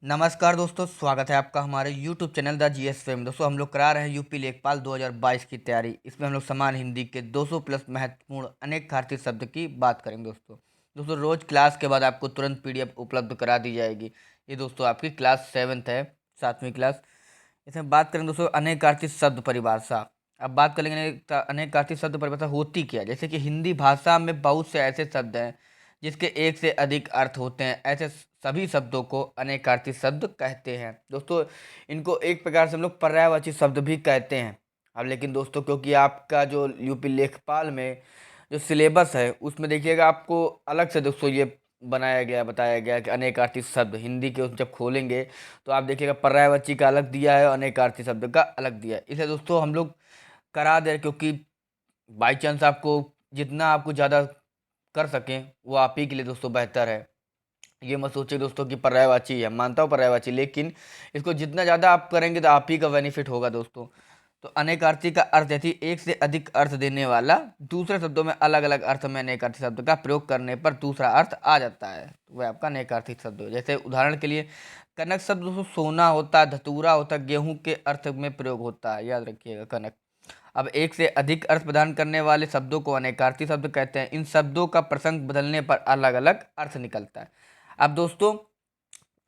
नमस्कार दोस्तों, स्वागत है आपका हमारे YouTube channel the GS fame. दोस्तों हम लोग करा रहे हैं यूपी लेखपाल 2022 की तैयारी। इसमें हम लोग समान हिंदी के 200 प्लस महत्वपूर्ण अनेक भारतीय शब्द की बात करेंगे। दोस्तों रोज क्लास के बाद आपको तुरंत पीडीएफ उपलब्ध करा दी जाएगी। ये दोस्तों आपकी क्लास 7th है, 7वीं क्लास। इसमें बात करेंगे दोस्तों अनेकार्थी शब्द परिभाषा। अब बात करेंगे अनेकार्थी शब्द परिभाषा होती क्या है। जैसे कि हिंदी भाषा में बहुत से ऐसे शब्द हैं जिसके एक से अधिक अर्थ होते हैं। ऐसे सभी शब्दों को अनेकार्थी शब्द कहते हैं। दोस्तों इनको एक प्रकार से हम लोग पर्यायवाची शब्द भी कहते हैं। अब लेकिन दोस्तों क्योंकि आपका जो यूपी लेखपाल में जो सिलेबस है उसमें देखिएगा आपको अलग से दोस्तों ये बनाया गया बताया गया कि अनेकार्थी शब्द हिंदी के उसमें जब खोलेंगे तो आप देखिएगा पर्यायवाची का अलग दिया है और अनेकार्थी शब्द का अलग दिया है। इसे दोस्तों हम लोग करा दें क्योंकि बाई चांस आपको जितना आपको ज़्यादा कर सकें वो आप ही के लिए दोस्तों बेहतर है। ये मत सोचिए दोस्तों कि पर्यायवाची है, मानता हूँ पर्यायवाची, लेकिन इसको जितना ज़्यादा आप करेंगे तो आप ही का बेनिफिट होगा दोस्तों। तो अनेकार्थी का अर्थ है एक से अधिक अर्थ देने वाला, दूसरे शब्दों में अलग अलग अर्थ में अनेकार्थी शब्द का प्रयोग करने पर दूसरा अर्थ आ जाता है, तो वह आपका अनेकार्थी शब्द हो। जैसे उदाहरण के लिए कनक शब्द दोस्तों सोना होता है, धतूरा होता है, गेहूं के अर्थ में प्रयोग होता है, याद रखिएगा कनक। अब एक से अधिक अर्थ प्रदान करने वाले शब्दों को अनेकार्थी शब्द कहते हैं। इन शब्दों का प्रसंग बदलने पर अलग अलग अर्थ निकलता है। अब दोस्तों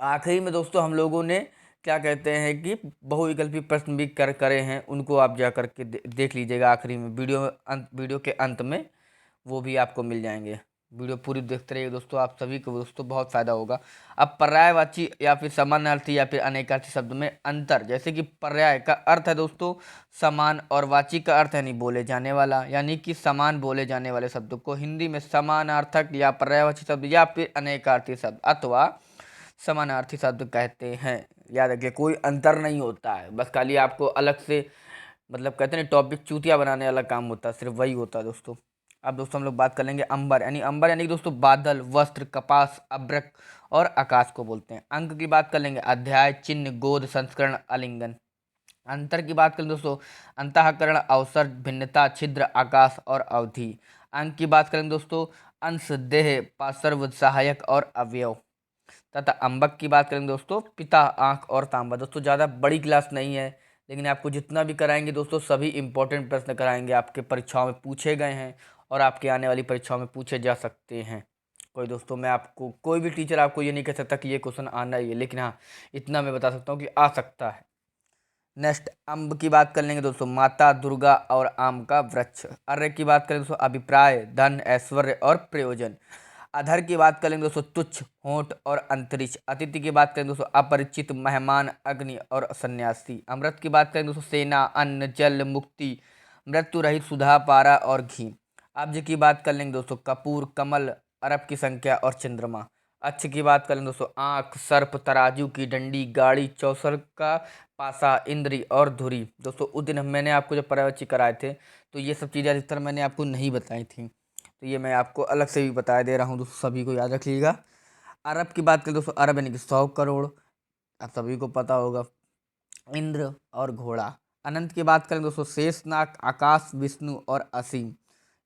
आखिरी में दोस्तों हम लोगों ने क्या कहते हैं कि बहुविकल्पी प्रश्न भी करे हैं, उनको आप जा करके देख लीजिएगा आखिरी में, वीडियो के अंत में वो भी आपको मिल जाएंगे। वीडियो पूरी देखते रहिए दोस्तों, आप सभी को दोस्तों बहुत फायदा होगा। अब पर्यायवाची या फिर समानार्थी या फिर अनेकार्थी शब्द में अंतर। जैसे कि पर्याय का अर्थ है दोस्तों समान और वाची का अर्थ है नहीं बोले जाने वाला, यानी कि समान बोले जाने वाले शब्द को हिंदी में समानार्थक या पर्यायवाची शब्द या फिर अनेकार्थी शब्द अथवा समानार्थी शब्द कहते हैं। याद रखिए कोई अंतर नहीं होता है, बस खाली आपको अलग से मतलब कहते हैं टॉपिक चूतिया बनाने वाला काम होता है, सिर्फ वही होता है दोस्तों। अब दोस्तों हम लोग बात कर लेंगे अंबर यानी कि दोस्तों बादल, वस्त्र, कपास, अब्रक और आकाश को बोलते हैं। अंक की बात कर लेंगे अध्याय, चिन्ह, गोद, संस्करण, आलिंगन। अंतर की बात करें दोस्तों अंतःकरण, अवसर, भिन्नता, छिद्र, आकाश और अवधि। अंक की बात करें दोस्तों अंश, देह, पार्श्व, सहायक और अवयव। तथा अंबक की बात करेंगे दोस्तों पिता, आंख और तांबा। दोस्तों ज़्यादा बड़ी क्लास नहीं है, लेकिन आपको जितना भी कराएंगे दोस्तों सभी इंपॉर्टेंट प्रश्न कराएंगे, आपके परीक्षाओं में पूछे गए हैं और आपके आने वाली परीक्षाओं में पूछे जा सकते हैं। कोई दोस्तों मैं आपको कोई भी टीचर आपको ये नहीं कह सकता कि ये क्वेश्चन आना ही है, लेकिन हाँ इतना मैं बता सकता हूँ कि आ सकता है। नेक्स्ट अम्ब की बात कर लेंगे दोस्तों माता दुर्गा और आम का वृक्ष। अर्य की बात करें दोस्तों अभिप्राय, धन, ऐश्वर्य और प्रयोजन। अधर की बात करेंगे दोस्तों तुच्छ, होंठ और अंतरिक्ष। अतिथि की बात करें दोस्तों अपरिचित, मेहमान, अग्नि और सन्यासी। अमृत की बात करें दोस्तों सेना, अन्न, जल, मुक्ति, मृत्यु रहित, सुधा, पारा और घी। अब्ज की बात कर लेंगे दोस्तों कपूर, कमल, अरब की संख्या और चंद्रमा। अक्ष की बात करें दोस्तों आंख, सर्प, तराजू की डंडी, गाड़ी, चौसर का पासा, इंद्री और धुरी। दोस्तों उस दिन मैंने आपको जब पर्यायवाची कराए थे तो ये सब चीज़ें अधिकतर मैंने आपको नहीं बताई थी, तो ये मैं आपको अलग से भी बता दे रहा हूँ दोस्तों, सभी को याद रखिएगा। अरब की बात करें दोस्तों अरब यानी कि 100 करोड़, आप सभी को पता होगा। इंद्र और घोड़ा। अनंत की बात करें दोस्तों शेषनाग, आकाश, विष्णु और असीम।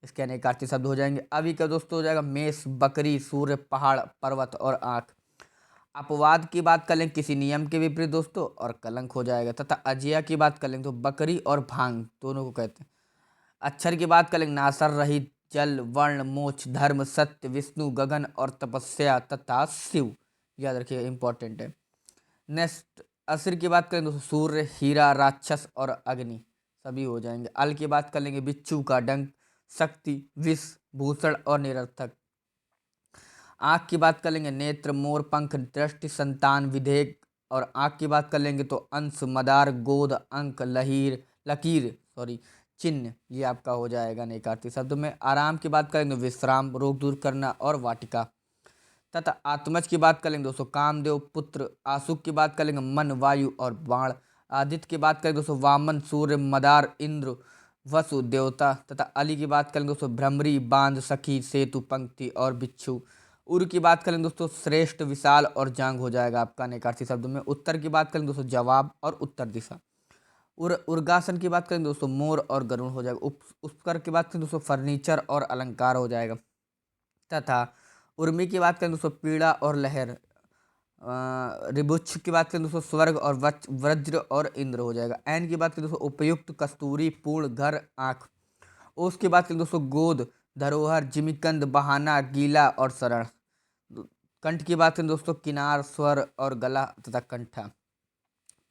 इसके अनेकार्थी शब्द हो जाएंगे। अभी का दोस्तों हो जाएगा मेष, बकरी, सूर्य, पहाड़, पर्वत और आँख। अपवाद की बात कर लें किसी नियम के विपरीत दोस्तों और कलंक हो जाएगा। तथा अजया की बात कर लें तो बकरी और भांग दोनों को कहते हैं। अक्षर की बात करें नासर रहित, जल, वर्ण, मोक्ष, धर्म, सत्य, विष्णु, गगन और तपस्या तथा शिव। याद रखिए इंपॉर्टेंट है। नेक्स्ट असुर की बात करें तो सूर्य, हीरा, राक्षस और अग्नि सभी हो जाएंगे। अल की बात कर लेंगे बिच्छू का डंक, शक्ति, विष, भूषण और निरर्थक। आँख की बात कर लेंगे नेत्र, मोर, पंख, दृष्टि, संतान, विधेयक। और आँख की बात कर लेंगे तो अंश, मदार, गोद, अंक, लकीर सॉरी, चिन्ह। ये आपका हो जाएगा अनेकार्थी शब्द में। आराम की बात करेंगे विश्राम, रोग दूर करना और वाटिका। तथा आत्मज की बात करेंगे दोस्तों कामदेव, पुत्र। आशुक की बात करेंगे मन, वायु और बाण। आदित्य की बात करेंगे दोस्तों वामन, सूर्य, मदार, इंद्र, वसु, देवता। तथा अली की बात करेंगे दोस्तों भ्रमरी, बांध, सखी, सेतु, पंक्ति और बिच्छू। उर की बात करें दोस्तों श्रेष्ठ, विशाल और जांग हो जाएगा आपका अनेकार्थी शब्द में। उत्तर की बात करें दोस्तों जवाब और उत्तर दिशा। उर्गासन की बात करें दोस्तों मोर और गरुण हो जाएगा। उपकर की बात करें दोस्तों फर्नीचर और अलंकार हो जाएगा। तथा उर्मी की बात करें दोस्तों पीड़ा और लहर। रिबुच्छ की बात करें दोस्तों स्वर्ग और वज्र और इंद्र हो जाएगा। एन की बात करें दोस्तों उपयुक्त, कस्तूरी, पूर्ण, घर, आँख। ओस की बात करें दोस्तों गोद, धरोहर, जिमीकंद, बहाना, गीला और शरण। कंठ की बात करें दोस्तों किनार, स्वर और गला तथा कंठा।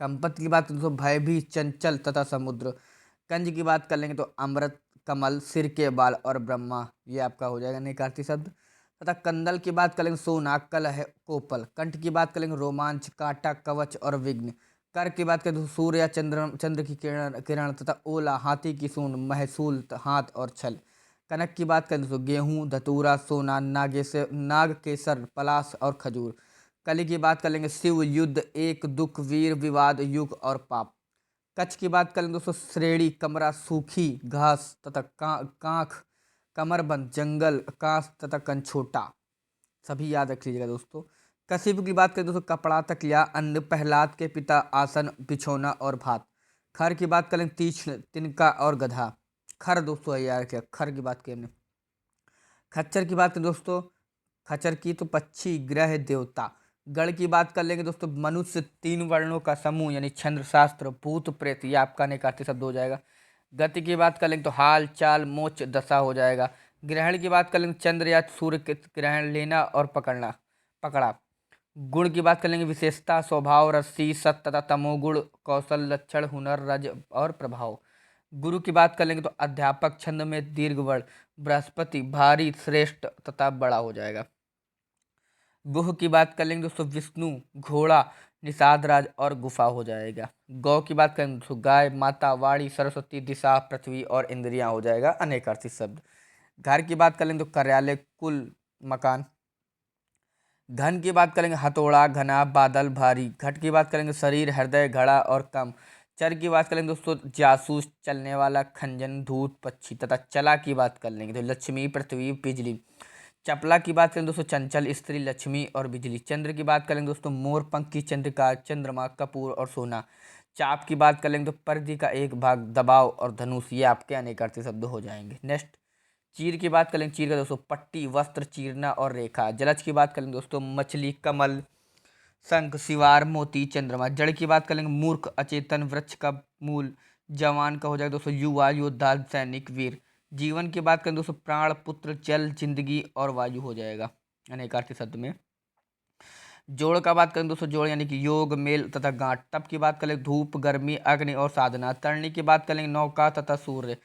कंपत की बात करें दोस्तों भय भी, चंचल तथा समुद्र। कंज की बात कर लेंगे तो अमृत, कमल, सिर के बाल और ब्रह्मा, ये आपका हो जाएगा निकार्ती शब्द। तथा कंदल की बात करेंगे सोना, कलह, कोपल। कंठ की बात करेंगे रोमांच, कांटा, कवच और विघ्न। कर की बात करें तो सूर्य या चंद्र, चंद्र की किरण किरण तथा ओला, हाथी की सूंड, महसूल, हाथ और छल। कनक की बात करें तो गेहूं, धतूरा, सोना, नाग केसर, पलाश और खजूर। कली की बात कर लेंगे शिव, युद्ध, एक, दुख, वीर, विवाद, युग और पाप। कच्छ की बात करें दोस्तों श्रेणी, कमरा, सूखी घास तथा कांख, कमरबंद, जंगल, कांस तथा कंछोटा। सभी याद रख लीजिएगा दोस्तों। कशिप की बात करें दोस्तों कपड़ा, तकिया, अन्न, प्रहलाद के पिता, आसन, बिछौना और भात। खर की बात करें तीक्ष्ण, तिनका और गधा। खर दोस्तों यार क्या, खर की बात करें। खच्चर की बात करें दोस्तों, खच्चर की तो पक्षी, ग्रह, देवता। गण की बात कर लेंगे दोस्तों मनुष्य, तीन वर्णों का समूह यानी छंद्र, शास्त्र, भूत, प्रेत, ये आपका निकार्ती शब्द हो जाएगा। गति की बात कर लेंगे तो हाल, चाल, मोच, दशा हो जाएगा। ग्रहण की बात कर लेंगे चंद्र या सूर्य के ग्रहण लेना और पकड़ना, पकड़ा। गुण की बात कर लेंगे विशेषता, स्वभाव, रस्सी, सत तथा तमोगुण, कौशल, लक्षण, हुनर, रज और प्रभाव। गुरु की बात कर लेंगे तो अध्यापक, छंद में दीर्घ वर्ण, बृहस्पति, भारी, श्रेष्ठ तथा बड़ा हो जाएगा। गुह की बात कर लेंगे दोस्तों विष्णु, घोड़ा, निषाद राज और गुफा हो जाएगा। गौ की बात करेंगे दोस्तों गाय, माता, वाणी, सरस्वती, दिशा, पृथ्वी और इंद्रियां हो जाएगा अनेकार्थी शब्द। घर की बात कर लेंगे तो कार्यालय, कुल, मकान। घन की बात करेंगे हथौड़ा, घना, बादल, भारी। घट की बात करेंगे शरीर, हृदय, घड़ा और कम। चर की बात करेंगे दोस्तों जासूस, चलने वाला, खंजन, धूत, पक्षी। तथा चला की बात कर लेंगे तो लक्ष्मी, पृथ्वी, बिजली। चपला की बात करें दोस्तों चंचल, स्त्री, लक्ष्मी और बिजली। चंद्र की बात करेंगे दोस्तों मोर, पंखी, चंद्रिका, चंद्रमा, कपूर और सोना। चाप की बात कर लेंगे तो परिधि का एक भाग, दबाव और धनुष, ये आपके अनेकार्थी शब्द हो जाएंगे। नेक्स्ट चीर की बात करें, चीर का दोस्तों पट्टी, वस्त्र, चीरना और रेखा। जलज की बात करें दोस्तों मछली, कमल, शंख, सिवार, मोती, चंद्रमा। जड़ की बात करेंगे मूर्ख, अचेतन, वृक्ष का मूल। जवान का हो जाएगा दोस्तों युवा, योद्धा, सैनिक, वीर। जीवन की बात करें दोस्तों प्राण, पुत्र, जल, जिंदगी और वायु हो जाएगा अनेकार्थी शब्द में। जोड़ का बात करें दोस्तों जोड़ यानी कि योग, मेल तथा गांठ। तप की बात करें धूप, गर्मी, अग्नि और साधना। तरणी की बात करेंगे नौका तथा सूर्य।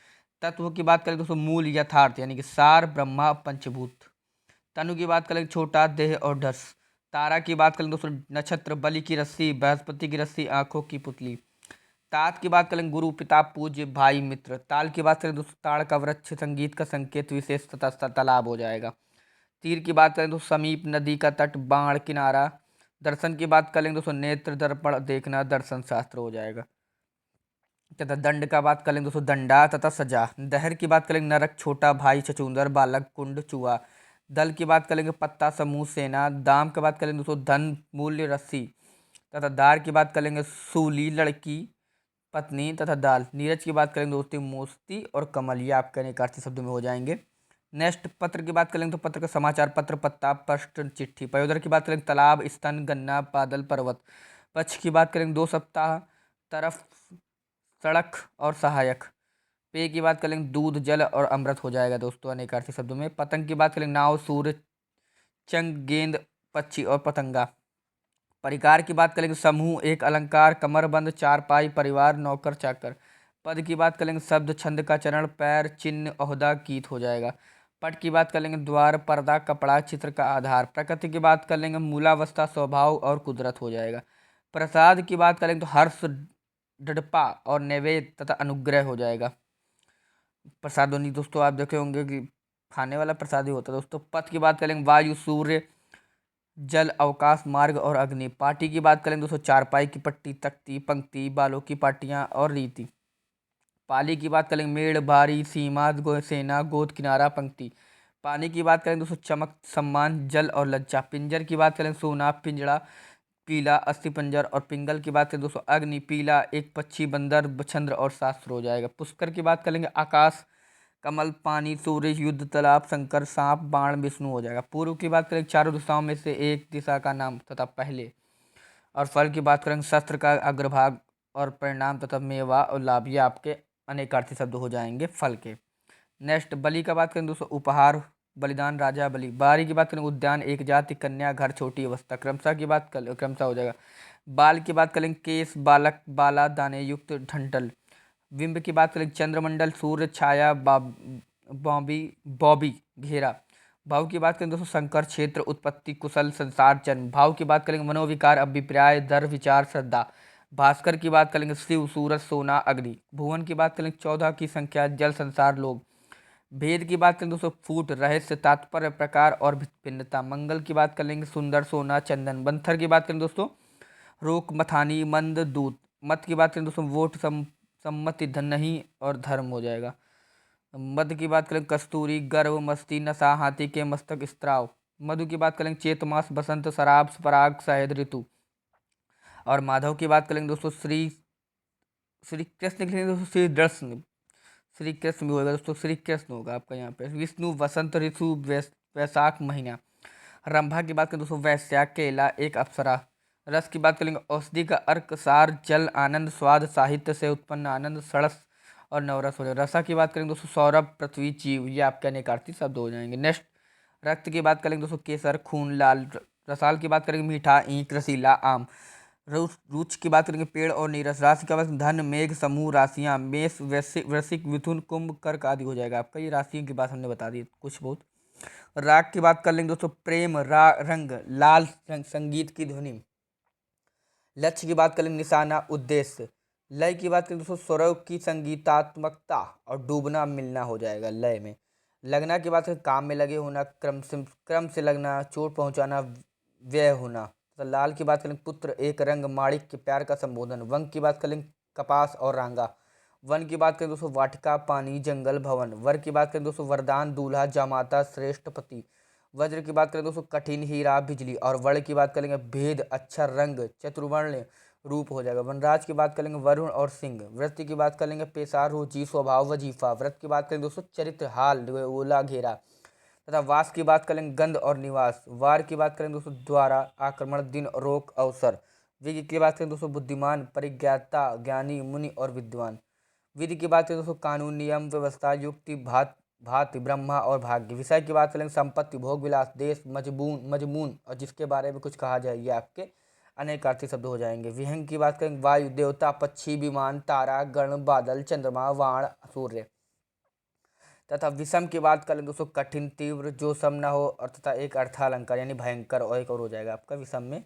तत्व की बात करें दोस्तों मूल, यथार्थ यानी कि सार, ब्रह्मा, पंचभूत। तनु की बात करें छोटा, देह और ढस। तारा की बात करें दोस्तों नक्षत्र, बलि की रस्सी, बृहस्पति की रस्सी, आंखों की पुतली। तात की बात करें गुरु, पिता, पूज्य, भाई, मित्र। ताल की बात करें दोस्तों ताड़ का वृक्ष, संगीत का संकेत, विशेष तथा तालाब हो जाएगा। तीर की बात करें तो समीप, नदी का तट, बाण, किनारा। दर्शन की बात करेंगे दोस्तों नेत्र, दर्पण, देखना, दर्शन शास्त्र हो जाएगा। तथा दंड का बात करेंगे दोस्तों दंडा तथा सजा। दहर की बात करेंगे नरक, छोटा भाई, छछूंदर, बालक, कुंड, चूहा। दल की बात करेंगे पत्ता, समूह, सेना। दाम की बात करेंगे दोस्तों धन, मूल्य, रस्सी। तथा दार की बात करेंगे सूली, लड़की, पत्नी तथा दाल। नीरज की बात करेंगे दोस्तों मोस्ती और कमल, ये आपके अनेकार्थी शब्दों में हो जाएंगे। नेक्स्ट पत्र की बात करेंगे तो पत्र का समाचार पत्र, पत्ता, पृष्ठ, चिट्ठी। पयोदर की बात करेंगे तालाब, स्तन, गन्ना, बादल, पर्वत। पक्ष की बात करेंगे 2 सप्ताह, तरफ, सड़क और सहायक। पेय की बात करेंगे दूध, जल और अमृत हो जाएगा दोस्तों अनेकार्थी शब्दों में। पतंग की बात करेंगे नाव, सूर्य, चंग, गेंद, पक्षी और पतंगा। परिकार की बात करेंगे समूह, एक, अलंकार, कमरबंद, चारपाई, परिवार, नौकर, चाकर। पद की बात करेंगे शब्द, छंद का चरण, पैर, चिन्ह, ओहदा, गीत हो जाएगा। पट की बात कर लेंगे द्वार, पर्दा, कपड़ा, चित्र का आधार। प्रकृति की बात कर लेंगे मूलावस्था, स्वभाव और कुदरत हो जाएगा। प्रसाद की बात करेंगे तो हर्ष, डडपा और नैवेद्य तथा अनुग्रह हो जाएगा। प्रसादों दोस्तों आप देखे होंगे कि खाने वाला प्रसाद ही होता है दोस्तों। पथ की बात करेंगे वायु, सूर्य, जल, अवकाश, मार्ग और अग्नि। पार्टी की बात करें दोस्तों चारपाई की पट्टी, तख्ती, पंक्ति, बालों की पाटियां और रीति। पाली की बात करेंगे मेड़, बारी, सीमा, सेना, गोद, किनारा, पंक्ति। पानी की बात करें दोस्तों चमक, सम्मान, जल और लज्जा। पिंजर की बात करें सोना, पिंजड़ा, पीला, अस्थिपंजर और पिंगल की बात करें दोस्तों अग्नि, पीला, एक, पक्षी, बंदर, छंद्र और शास्त्र हो जाएगा। पुष्कर की बात करेंगे आकाश, कमल, पानी, सूर्य, युद्ध, तालाब, शंकर, सांप, बाण, विष्णु हो जाएगा। पूर्व की बात करें चारों दिशाओं में से एक दिशा का नाम तथा पहले। और फल की बात करें शस्त्र का अग्रभाग और परिणाम तथा मेवा और लाभ, ये आपके अनेकार्थी शब्द हो जाएंगे फल के। नेक्स्ट बलि का बात करें दोस्तों उपहार, बलिदान, राजा बलि। बारी की बात करें उद्यान, एक जाति, कन्या, घर, छोटी अवस्था। क्रमशः की बात कर क्रमशः हो जाएगा। बाल की बात करें केस, बालक, बाला, दाने युक्त, ढंटल। बिंब की बात करें चंद्रमंडल, सूर्य, छाया, बॉबी बॉबी घेरा। भाव की बात करें दोस्तों संकर, क्षेत्र, उत्पत्ति, कुशल, संसार, जन्म। भाव की बात करेंगे मनोविकार, अभिप्राय, दर, विचार, श्रद्धा। भास्कर की बात करेंगे शिव, सूरज, सोना, अग्नि। भुवन की बात करेंगे 14 की संख्या, जल, संसार, लोग। भेद की बात करें दोस्तों फूट, रहस्य, तात्पर्य, प्रकार और भिन्नता। मंगल की बात कर लेंगे सुंदर, सोना, चंदन। बंथर की बात करें दोस्तों रोक, मथानी, मंद, दूत। मत की बात करें दोस्तों वोट, सम्मति, धन नहीं और धर्म हो जाएगा। मद की बात करें कस्तूरी, गर्व, मस्ती, नशा, हाथी के मस्तक, स्त्राव। मधु की बात करें चेत मास, बसंत, शराब, पराग, शहद, ऋतु। और माधव की बात करेंगे दोस्तों श्री श्री कृष्ण के लिए दोस्तों श्री कृष्ण, श्री कृष्ण भी होगा दोस्तों, श्री कृष्ण होगा आपका यहाँ पे। विष्णु, वसंत ऋतु, वैशाख महीना। रंभा की बात करें दोस्तों वैश्या, केला, एक अप्सरा। रस की बात करेंगे औषधि का अर्क, सार, जल, आनंद, स्वाद, साहित्य से उत्पन्न आनंद, षड़स और नवरस हो जाएगा। रसा की बात करेंगे दोस्तों सौरभ, पृथ्वी, जीव, ये आपके अनेकार्थी शब्द हो जाएंगे। नेक्स्ट रक्त की बात करेंगे दोस्तों केसर, खून, लाल। रसाल की बात करेंगे मीठा, ईंख, रसीला, आम। रुच की बात करेंगे पेड़ और नीरस। राशि का बात धन, मेघ, समूह, राशियां, मेष, वृश्चिक, मिथुन, कुंभ, कर्क आदि हो जाएगा आपका। ये राशियों की बात हमने बता दी कुछ बहुत। राग की बात कर लेंगे दोस्तों प्रेम, रंग, लाल रंग, संगीत की ध्वनि। लक्ष्य की बात करें निशाना, उद्देश्य। लय की बात करें दोस्तों स्वरों की संगीतात्मकता और डूबना, मिलना हो जाएगा लय में। लगना की बात करें काम में लगे होना, क्रम से लगना, चोट पहुंचाना, व्यय होना। तो लाल की बात करें पुत्र, एक रंग, माणिक के प्यार का संबोधन। वंग की बात करें कपास और रांगा। वन की बात करें दोस्तों वाटिका, पानी, जंगल, भवन। वर की बात करें दोस्तों वरदान, दूल्हा, जामाता, श्रेष्ठ पति। वज्र की बात करें दोस्तों कठिन, हीरा, बिजली। और वर्ण की बात करेंगे भेद, अक्षर, रंग, चतुर्वर्ण रूप हो जाएगा। वनराज की बात करेंगे वरुण और सिंह। वृत्ति की बात करेंगे पेशा, रुचि, स्वभाव, वजीफा। व्रत की बात करें दोस्तों चरित्र, हाल, ओला, घेरा। तथा वास की बात करेंगे गंध और निवास। वार की बात करें दोस्तों द्वारा, आक्रमण, दिन, रोक, अवसर। विज्ञ की बात करें दोस्तों बुद्धिमान, परिज्ञाता, ज्ञानी, मुनि और विद्वान। विधि की बात करें दोस्तों कानून, नियम, व्यवस्था, युक्ति, भांति, ब्रह्मा और भाग्य। विषय की बात करेंगे संपत्ति, भोग विलास, देश, मजमून और जिसके बारे में कुछ कहा जाए, ये आपके अनेकार्थी शब्द हो जाएंगे। विहंग की बात करेंगे वायु, देवता, पक्षी, विमान, तारा, गण, बादल, चंद्रमा, वाण, सूर्य। तथा विषम की बात करें दोस्तों कठिन, तीव्र, जो सम न हो और तथा एक अर्थालंकार यानी भयंकर, और एक और हो जाएगा आपका विषम में।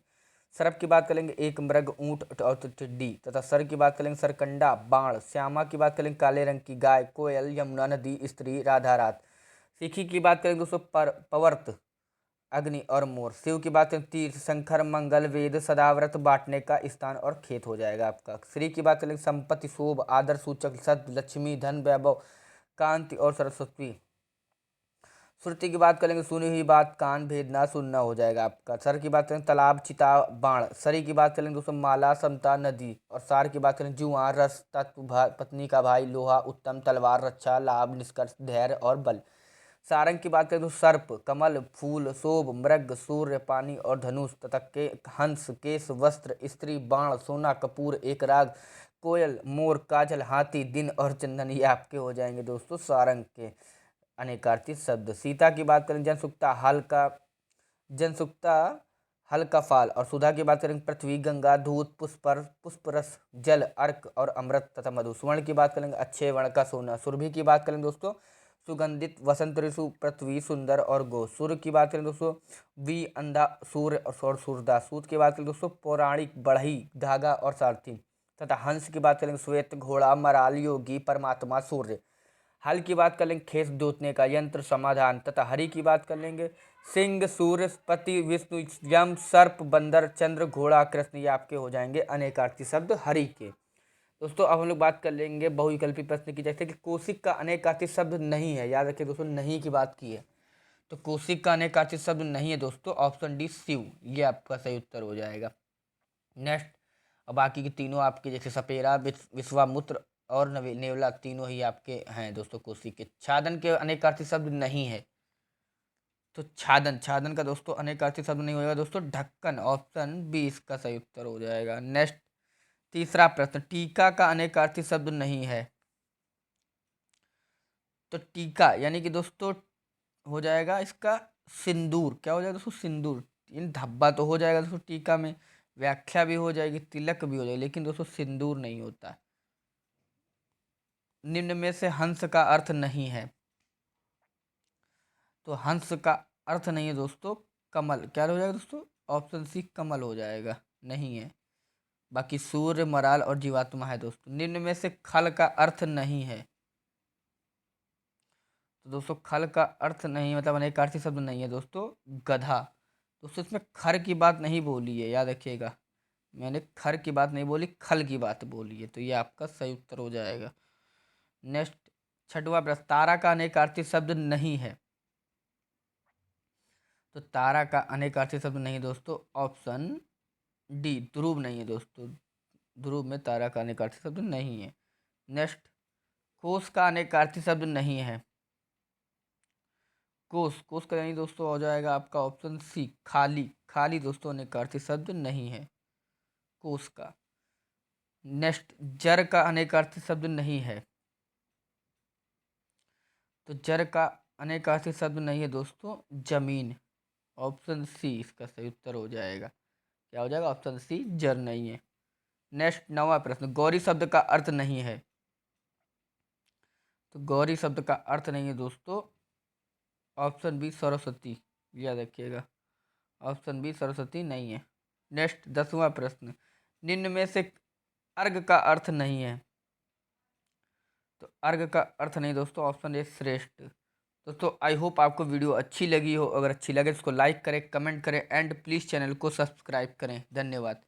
सर्प की बात करेंगे एक मृग, ऊंट और टिड्डी। तथा सर की बात करेंगे सरकंडा, बाण। श्यामा की बात करेंगे काले रंग की गाय, कोयल, यमुना नदी, स्त्री, राधा रात। सिखी की बात करेंगे दोस्तों पवर्त, अग्नि और मोर। शिव की बात करें तीर्थ, शंकर, मंगल, वेद, सदाव्रत, बांटने का स्थान और खेत हो जाएगा आपका। श्री की बात करेंगे संपत्ति, शोभ, आदर सूचक, सद, लक्ष्मी, धन, वैभव, कांति और सरस्वती। श्रुति की बात करेंगे सुनी हुई बात, कान, भेदना, सुनना हो जाएगा आपका। सर की बात करें तालाब, चिता, बाण। सरी की बात करेंगे दोस्तों माला, समता, नदी। और सार की बात करें जुआ, रस, तत्व, पत्नी का भाई, लोहा, उत्तम, तलवार, रक्षा, लाभ, निष्कर्ष, धैर्य और बल। सारंग की बात करें तो सर्प, कमल, फूल, शोभ, मृग, सूर्य, पानी और धनुष। तथा के हंस, केश, वस्त्र, स्त्री, बाण, सोना, कपूर, एक राग, कोयल, मोर, काजल, हाथी, दिन और चंदन, ये आपके हो जाएंगे दोस्तों सारंग के अनेकार्थी शब्द। सीता की बात करें जनसुकता, जनसुकता, हल का फाल। और सुधा की बात करेंगे पृथ्वी, गंगा, दूध, पुष्परस, जल, अर्क और अमृत तथा मधु। स्वर्ण की बात करेंगे अच्छे वर्ण का सोना। सुरभि की बात करें दोस्तों सुगंधित, वसंत ऋतु, पृथ्वी, सुंदर और गो। सूर्य की बात करें दोस्तों वी, अंधा, सूर्य और सूरदास। सूत की बात करें दोस्तों पौराणिक, बढ़ई, धागा और सारथी। तथा हंस की बात करेंगे श्वेत, घोड़ा, मराल, योगी, परमात्मा, सूर्य। हल की बात कर लेंगे खेत जोतने का यंत्र, समाधान। तथा हरि की बात कर लेंगे सिंह, सूर्य, पति, विष्णु, यम, सर्प, बंदर, चंद्र, घोड़ा, कृष्ण, ये आपके हो जाएंगे अनेकार्थी शब्द हरि के। दोस्तों अब हम लोग बात कर लेंगे बहुविकल्पी प्रश्न की, जैसे कि कोशिक का अनेकार्थी शब्द नहीं है। याद रखिए दोस्तों नहीं की बात की है, तो कोशिक का अनेकार्थी शब्द नहीं है दोस्तों। ऑप्शन डी शिव, ये आपका सही उत्तर हो जाएगा। नेक्स्ट, अब बाकी के तीनों आपके जैसे सपेरा, विश्वामुत्र और नेवला तीनों ही आपके हैं दोस्तों कोसी के। छादन के अनेकार्थी शब्द नहीं है, तो छादन, छादन का दोस्तों अनेकार्थी शब्द नहीं होगा दोस्तों ढक्कन, ऑप्शन बी इसका सही उत्तर हो जाएगा। नेक्स्ट तीसरा प्रश्न, टीका का अनेकार्थी शब्द नहीं है, तो टीका यानी कि दोस्तों हो जाएगा इसका सिंदूर। क्या हो जाएगा दोस्तों? सिंदूर। इन धब्बा तो हो जाएगा दोस्तों टीका में, व्याख्या भी हो जाएगी, तिलक भी हो जाएगी, लेकिन दोस्तों सिंदूर नहीं होता। निम्न में से हंस का अर्थ नहीं है, तो हंस का अर्थ नहीं है दोस्तों कमल। क्या हो जाएगा दोस्तों? ऑप्शन सी कमल हो जाएगा, नहीं है। बाकी सूर्य, मराल और जीवात्मा है दोस्तों। निम्न में से खल का अर्थ नहीं है, तो दोस्तों खल का अर्थ नहीं मतलब अनेकार्थी शब्द नहीं है दोस्तों गधा। दोस्तों इसमें खर की बात नहीं बोली है, याद रखिएगा, मैंने खर की बात नहीं बोली, खल की बात बोली है, तो ये आपका सही उत्तर हो जाएगा। नेक्स्ट छठवां प्रश्न, तारा का अनेकार्थी शब्द नहीं है, तो तारा का अनेकार्थी शब्द नहीं दोस्तों ऑप्शन डी ध्रुव नहीं है दोस्तों, ध्रुव में तारा का अनेकार्थी शब्द नहीं है। नेक्स्ट कोस का अनेकार्थी शब्द नहीं है, कोस, कोस का यानी दोस्तों हो जाएगा आपका ऑप्शन सी खाली, खाली दोस्तों अनेकार्थी शब्द नहीं है कोस का। नेक्स्ट जर का अनेकार्थी शब्द नहीं है, तो जर का अनेकार्थी शब्द नहीं है दोस्तों जमीन, ऑप्शन सी इसका सही उत्तर हो जाएगा। क्या हो जाएगा? ऑप्शन सी जर नहीं है। नेक्स्ट नौवां प्रश्न, गौरी शब्द का अर्थ नहीं है, तो गौरी शब्द का अर्थ नहीं है दोस्तों ऑप्शन बी सरस्वती, याद रखिएगा, ऑप्शन बी सरस्वती नहीं है। नेक्स्ट 10वां प्रश्न, निम्न में से अर्घ का अर्थ नहीं है, तो अर्घ का अर्थ नहीं दोस्तों ऑप्शन ए श्रेष्ठ। दोस्तों आई होप आपको वीडियो अच्छी लगी हो, अगर अच्छी लगे तो उसको लाइक करें, कमेंट करें एंड प्लीज़ चैनल को सब्सक्राइब करें। धन्यवाद।